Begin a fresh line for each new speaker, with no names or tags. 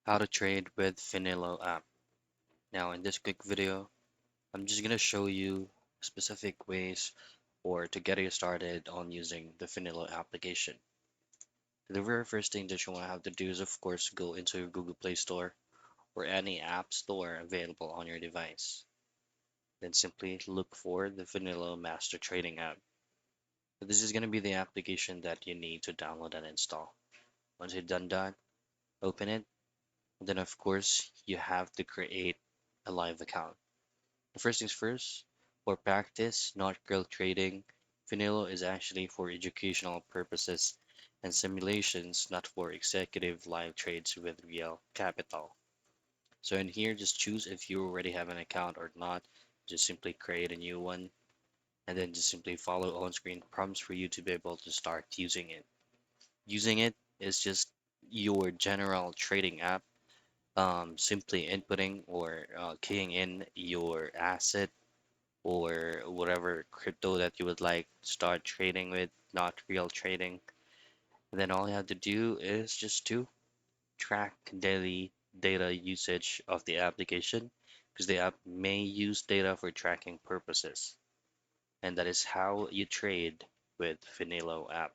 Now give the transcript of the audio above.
How to trade with Finelo app. Now in this quick video, I'm just gonna show you specific ways or to get you started on using the Finelo application. The very first thing that you want to have to do is of course go into your Google Play Store or any app store available on your device. Then simply look for the Finelo Master Trading app. So this is gonna be the application that you need to download and install. Once you've done that, open it. Then of course you have to create a live account. First things first, for practice, not real trading, Finelo is actually for educational purposes and simulations, not for executive live trades with real capital. So in here, just choose if you already have an account or not. Just simply create a new one and then just simply follow on-screen prompts for you to be able to start using it. Using it is just your general trading app, simply inputting or keying in your asset or whatever crypto that you would like to start trading with, not real trading. And then all you have to do is just to track daily data usage of the application because the app may use data for tracking purposes. And that is how you trade with Finelo app.